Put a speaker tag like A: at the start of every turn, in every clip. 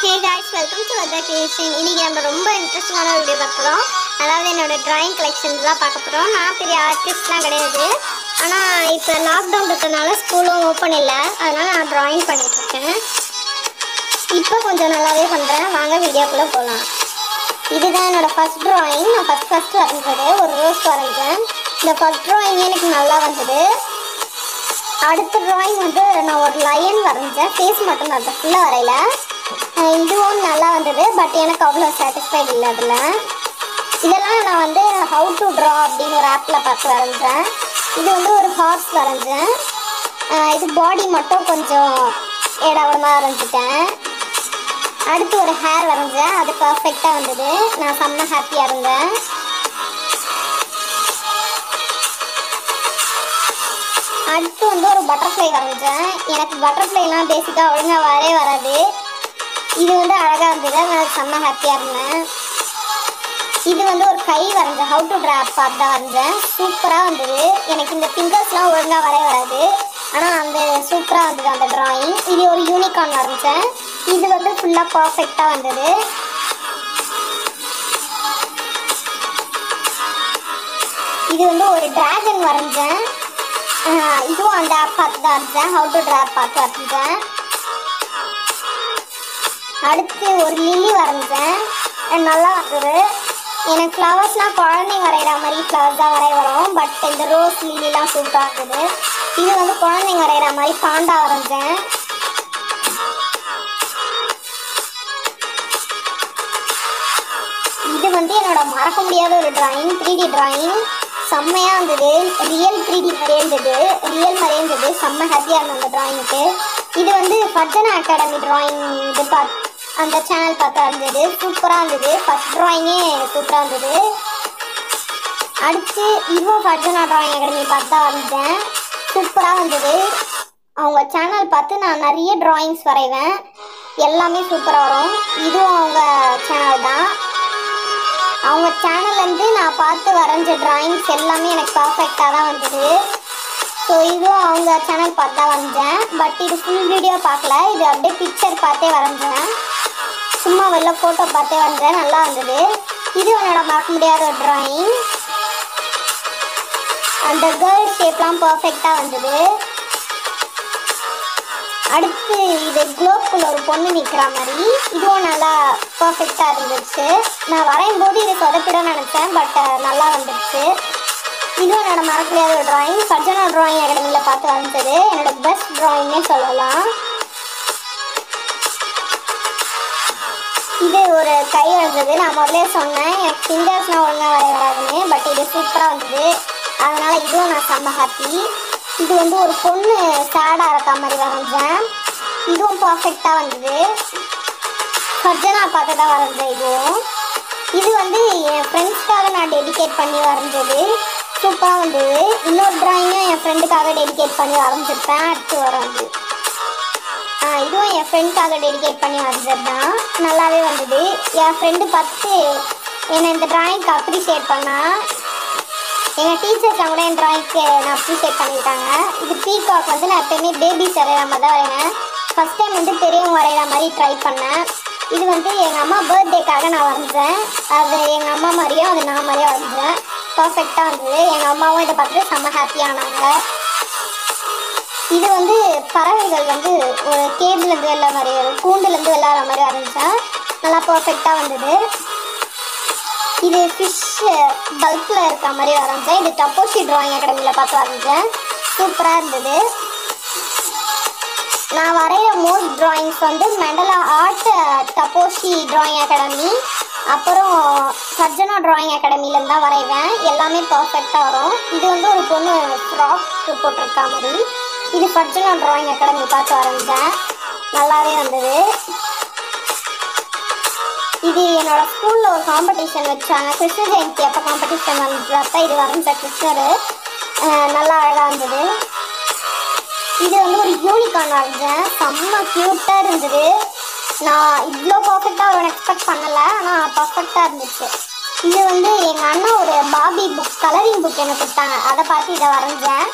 A: Hey guys, welcome to Adha Creation. இன்னைக்கு நம்ம ரொம்ப இன்ட்ரெஸ்டிங்கான வீடியோ பார்க்குறோம். அதாவது என்னோட டிராயிங் கலெக்ஷன்ஸ் தான் பார்க்க போகிறோம். நான் பெரிய ஆர்டிஸ்ட்லாம் கிடையாது. ஆனால் இப்போ லாக்டவுன் இருக்கிறதுனால ஸ்கூலும் ஓப்பன் இல்லை, அதனால் நான் டிராயிங் பண்ணிகிட்ருக்கேன். இப்போ கொஞ்சம் நல்லாவே பண்ணுறேன். வாங்க வீடியோக்குள்ளே போகலாம். இதுதான் என்னோடய ஃபஸ்ட் டிராயிங். நான் ஃபஸ்ட் வரைஞ்சது ஒரு ரோஸ் வரைஞ்சேன். இந்த ஃபஸ்ட் டிராயிங் எனக்கு நல்லா வந்தது. அடுத்த டிராயிங் வந்து நான் ஒரு லயன் வரைஞ்சேன். ஃபேஸ் மட்டும் நான் ஃபுல்லாக வரையில. இதுவும் நல்லா வந்தது, பட் எனக்கு அவ்வளோ சாட்டிஸ்ஃபைட் இல்லை. அதில் இதெல்லாம் நான் வந்து ஹவு டு ட்ரா அப்படின்னு ஒரு ஆப்பில் பார்த்து வரைஞ்சேன். இது வந்து ஒரு ஹார்ஸ் வரைஞ்சேன். இது பாடி மட்டும் கொஞ்சம் ஏடாவடமாக வரைஞ்சிட்டேன். அடுத்து ஒரு ஹேர் வரைஞ்சேன். அது பர்ஃபெக்டாக வந்தது. நான் செம்ம ஹாப்பியாக இருந்தேன். அடுத்து வந்து ஒரு பட்டர்ஃப்ளை வரைஞ்சேன். எனக்கு பட்டர்ஃப்ளைலாம் பேசிக்காக ஒழுங்காக வராது. இது வந்து அழகாக இருந்தது, நான் செம்ம ஹாப்பியாக இருந்தேன். இது வந்து ஒரு கை வரைஞ்சேன். ஹவு டு ட்ரா பார்த்து தான் வரைஞ்சேன். சூப்பராக வந்தது. எனக்கு இந்த ஃபிங்கர்ஸ்லாம் ஒழுங்காக வராது, ஆனால் அந்த சூப்பராக வந்தது அந்த ட்ராயிங். இது ஒரு யூனிகார்ன் வரைஞ்சேன். இது வந்து ஃபுல்லாக பர்ஃபெக்டாக வந்தது. இது வந்து ஒரு டிராகன் வரைஞ்சேன். இதுவும் அந்த ஆப் பார்த்து தான் வரைஞ்சேன். ஹவு டு ட்ரா பார்த்து வரைஞ்சேன். அடுத்து ஒரு லில்லி வரைஞ்சேன். நல்லா வந்தது. எனக்கு ஃப்ளவர்ஸ்லாம் குழந்தைங்க வரைகிற மாதிரி ஃப்ளவர்ஸ் தான் வரும், பட் இந்த ரோஸ் லில்லிலாம் சூப்பராக இருந்தது. இது வந்து குழந்தைங்க வரைகிற மாதிரி பாண்டா வரைஞ்சேன். இது வந்து என்னோட மறக்க முடியாத ஒரு டிராயிங். 3D டிராயிங் செம்மையாக இருந்தது. ரியல் 3D மாதிரியே இருந்தது. செம்ம ஹாப்பியாக இருந்தது அந்த டிராயிங்க்கு. இது வந்து ஃபர்ஜனா அகாடமி டிராயிங் இது அந்த சேனல் பார்த்தா இருந்தது. சூப்பராக இருந்தது. ஃபஸ்ட் டிராயிங்கே சூப்பராக இருந்தது. அடுத்து இதுவும் ஃபர்ஜனா டிராயிங் அகாடமி பார்த்தா வரைஞ்சேன். சூப்பராக வந்தது. அவங்க சேனல் பார்த்து நான் நிறைய டிராயிங்ஸ் வரைவேன். எல்லாமே சூப்பராக வரும். இதுவும் அவங்க சேனல் தான். அவங்க சேனல்லேருந்து நான் பார்த்து வரைஞ்ச டிராயிங்ஸ் எல்லாமே எனக்கு பர்ஃபெக்டாக தான் வந்தது. ஸோ இதுவும் அவங்க சேனல் பார்த்து தான் வரைஞ்சேன். பட் இது ஃபுல் வீடியோ பார்க்கல. இது அப்படியே பிக்சர் பார்த்தே வரைஞ்சேன். சும்மா வெளில ஃபோட்டோ பார்த்தே வரைஞ்சேன். நல்லா வந்தது. இது என்னோட மறக்க முடியாத ஒரு டிராயிங். அந்த கேர்ள் ஷேப்லாம் பர்ஃபெக்டாக வந்தது. அடுத்து இது குளோப்புக்குள்ள ஒரு பொண்ணு நிற்கிற மாதிரி இதுவும் நல்லா பர்ஃபெக்டாக இருந்துச்சு. நான் வரையும் போது இது சொதப்பிடும் நினச்சேன், பட் நல்லா வந்துடுச்சு. இதுவும் என்னோட மறக்க முடியாத ஒரு டிராயிங். ஃபர்ஜனா டிராயிங் அகாடமியில் பார்த்து வரைஞ்சது. என்னோட பெஸ்ட் டிராயிங்னே சொல்லலாம். இது ஒரு கை வரைஞ்சது. நான் முதலே சொன்னேன் எனக்கு ஃபிங்கர்ஸ்லாம் ஒழுங்காக வராதுன்னு, பட் இது சூப்பராக வந்தது. அதனால் இதுவும் நான் செம்ம ஹாப்பி. இது வந்து ஒரு பொண்ணு சேடாக இருக்க மாதிரி வரைஞ்சேன். இதுவும் பர்ஃபெக்டாக வந்தது. ஃபர்ஜனா பார்த்து தான் வரைஞ்சேன். இது வந்து என் ஃப்ரெண்ட்ஸ்க்காக நான் டெடிகேட் பண்ணி வரைஞ்சது. சூப்பராக வந்தது. இன்னொரு டிராயிங்கும் என் ஃப்ரெண்டுக்காக டெடிகேட் பண்ணி வரைஞ்சிருப்பேன். அடுத்து வரைஞ்சு இதுவும் என் ஃப்ரெண்டுக்காக டெடிகேட் பண்ணி வரைஞ்சது தான். நல்லாவே வந்தது. என் ஃப்ரெண்டு பார்த்து என்னை இந்த டிராயிங்க்கு அப்ரிஷியேட் பண்ணால் எங்கள் டீச்சர்ஸ்லாம் கூட என் டிராயிங்க்கு நான் அப்ரிஷியேட் பண்ணியிருக்காங்க. இது பீகாக் வந்து நான் எப்போயுமே பேபிஸ் வரைகிற மாதிரி தான் வரைவேன். ஃபஸ்ட் டைம் வந்து பெரியவங்க வரைகிற மாதிரி ட்ரை பண்ணேன். இது வந்து எங்கள் அம்மா பர்த்டேக்காக நான் வரைஞ்சேன். அது எங்கள் அம்மா மாதிரியும் அது நான் மாதிரியும் வரைஞ்சேன். பர்ஃபெக்டாக வந்தது. எங்கள் அம்மாவும் இதை பார்த்துட்டு செம்ம ஹாப்பியானாங்க. இது வந்து பறவைகள் வந்து ஒரு கேபிள்லேருந்து வெள்ள மாதிரி ஒரு கூண்டுலேருந்து விளையாடுற மாதிரி வரைஞ்சேன். நல்லா பர்ஃபெக்டாக வந்தது. இது ஃபிஷ் பல்கில் இருக்கிற மாதிரி வரைஞ்சேன். இது டப்போஷி டிராயிங் அகாடமியில் பார்த்து வரைஞ்சேன். சூப்பராக இருந்தது. நான் வரைகிற மோஸ்ட் டிராயிங்ஸ் வந்து மெண்டலா ஆர்ட், டப்போஷி டிராயிங் அகாடமி, அப்புறம் ஃபர்ஜனா டிராயிங் அகாடமியிலேருந்து தான் வரைவேன். எல்லாமே பர்ஃபெக்டாக வரும். இது வந்து ஒரு பொண்ணு ஃப்ராக் போட்டிருக்கா மாதிரி. இது ஃபர்ஜனா டிராயிங் அகாடமி பார்த்து வரைஞ்சேன். நல்லாவே வந்தது. இது என்னோடய ஸ்கூலில் ஒரு காம்படிஷன் வச்சாங்க. கிருஷ்ண ஜெயந்தி அப்போ காம்படிஷன் வந்தப்போ இது வரைஞ்ச கிருஷ்ணர் நல்லா அழகாக இருந்தது. இது வந்து ஒரு யூனிகார்ன் வரைஞ்சேன். செம்ம க்யூட்டாக இருந்தது. நான் இவ்வளோ பர்ஃபெக்டாக ஒரு எக்ஸ்பெக்ட் பண்ணலை, ஆனால் பர்ஃபெக்டாக இருந்துச்சு. இது வந்து எங்கள் அண்ணன் ஒரு பாபி புக் கலரிங் புக் எனக்கு கொடுத்தாங்க. அதை பார்த்து இதை வரைஞ்சேன்.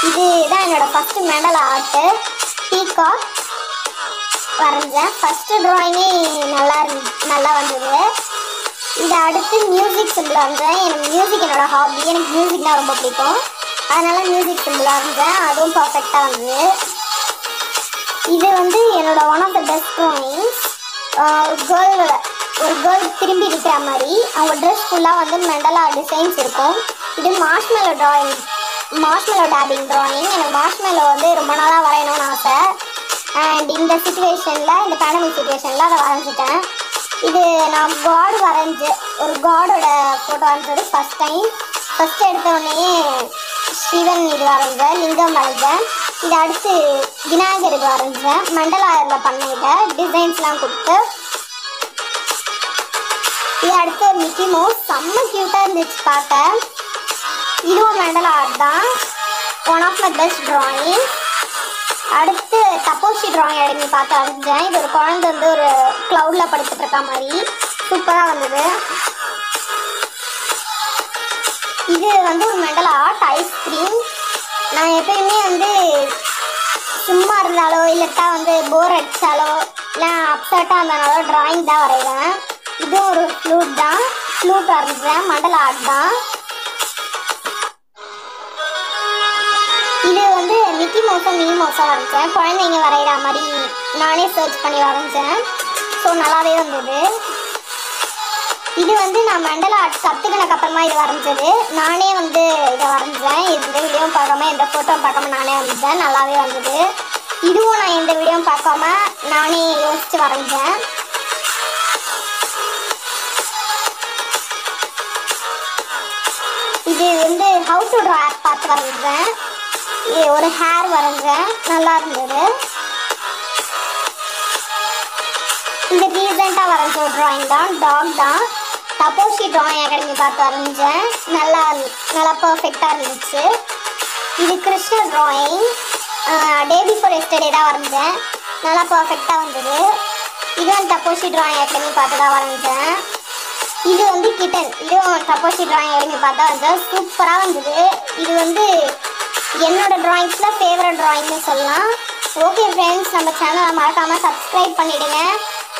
A: இதுதான் என்னோட ஃபர்ஸ்ட் மெண்டல் ஆர்ட். பீகாக் வரைஞ்சேன். ஃபர்ஸ்ட் டிராயிங்கே நல்லா வந்தது. இதை அடுத்து மியூசிக் சிம்பிள் வரைஞ்சேன். எனக்கு மியூசிக் என்னோட ஹாபி, எனக்கு மியூசிக்னா ரொம்ப பிடிக்கும். அதனால மியூசிக் சிம்பிள் வரைஞ்சேன். அதுவும் பர்ஃபெக்டாக வந்தது. இது வந்து என்னோட one of the best drawings. ஒரு கேர்ள் திரும்பி இருக்கிற மாதிரி அவங்க ட்ரெஸ் ஃபுல்லாக வந்து மெண்டலா டிசைன்ஸ் இருக்கும். இது மார்ஷ்மெல்லோ டேபிங் டிராயிங். எனக்கு மார்ஷ்மெல்லோ வந்து ரொம்ப நாளாக வரையணும்னு ஆசை. அண்ட் இந்த சுச்சுவேஷனில், இந்த பேண்டமிக் சுச்சுவேஷனில் அதை வரைஞ்சிட்டேன். இது நான் ஒரு காடோட ஃபோட்டோ வரைஞ்சது ஃபஸ்ட் டைம். ஃபஸ்ட்டு எடுத்த உடனே சிவன் இது வரைஞ்சேன், லிங்கம் வரைஞ்சேன். இதை அடுத்து விநாயகர் இது வரைஞ்சேன். மண்டலாவில் பண்ண இதை டிசைன்ஸ்லாம் கொடுத்து. இது அடுத்து ஒரு மிக்கி மவுஸ், செம்ம க்யூட்டாக இருந்துச்சு பார்க்க. இதுவும் மண்டலா ஆர்ட் தான், one of my best drawing. அடுத்து தப்போசி டிராயிங் எடுத்து பார்த்து வரைஞ்சேன். இது ஒரு குழந்தை வந்து ஒரு க்ளவுடில் படுத்துட்டு இருக்க மாதிரி சூப்பராக வந்தது. இது வந்து ஒரு மெண்டல் ஆர்ட், ஐஸ்கிரீம். நான் எப்பயுமே வந்து சும்மா இருந்தாலோ இல்லட்டா வந்து போர் அடித்தாலோ இல்லை அப்செட்டாக இருந்தாலோ டிராயிங் தான் வரைவேன். இது ஒரு ஃப்ளூட் தான், ஃப்ளூட் வரைஞ்சேன், மண்டல் ஆர்ட் தான். இது வந்து மிக்கி மவுஸும் மினி மவுஸும் வரைஞ்சேன். குழந்தைங்க வரைகிற மாதிரி நானே சர்ச் பண்ணி வரைஞ்சேன். ஸோ நல்லாவே வந்தது. இது வந்து நான் மண்டல ஆர்ட் கற்றுக்கினக்கு அப்புறமா இது வரைஞ்சது. நானே வந்து இதை வரைஞ்சேன். எந்த வீடியோவும் பார்க்காம எந்த ஃபோட்டோவும் பார்க்காம நானே வரைஞ்சேன். நல்லாவே வந்தது. இதுவும் நான் எந்த வீடியோவும் பார்க்காம நானே யோசித்து வரைஞ்சேன். இது வந்து ஹவு டு ட்ரா ஆப் பார்த்து வரைஞ்சேன். ஒரு ஹேர் வரைஞ்சேன், நல்லா இருந்தது. இந்த ரீசெண்டாக வரைஞ்ச ஒரு ட்ராயிங் தான், டாக் தான். தப்போசி டிராயிங் அகாடமி பார்த்து வரைஞ்சேன். நல்லா பர்ஃபெக்டாக இருந்துச்சு. இது Krishna drawing, day before yesterday தான் வரைஞ்சேன். நல்லா பர்ஃபெக்டாக வந்தது. இதுவும் தப்போசி டிராயிங் அகாடமி பார்த்து தான் வரைஞ்சேன். இது வந்து கிட்டன், இதுவும் தப்போசி டிராயிங் அகாடமி பார்த்தா வந்தேன். சூப்பராக வந்தது. இது வந்து என்னோட டிராயிங்ஸில் ஃபேவரட் டிராயிங்னு சொல்லலாம். ஓகே ஃப்ரெண்ட்ஸ், நம்ம சேனலை மறக்காமல் சப்ஸ்கிரைப் பண்ணிவிடுங்க.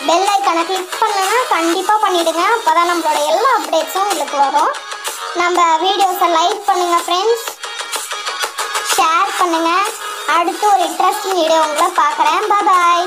A: பெல் ஐக்கானை கிளிக் பண்ணனா கண்டிப்பாக பண்ணிவிடுங்க. அப்போ தான் நம்மளோட எல்லா அப்டேட்ஸும் உங்களுக்கு வரும். நம்ம வீடியோஸை லைக் பண்ணுங்கள் ஃப்ரெண்ட்ஸ், ஷேர் பண்ணுங்கள். அடுத்து ஒரு இன்ட்ரெஸ்டிங் வீடியோ உங்களை பார்க்குறேன். பாய்.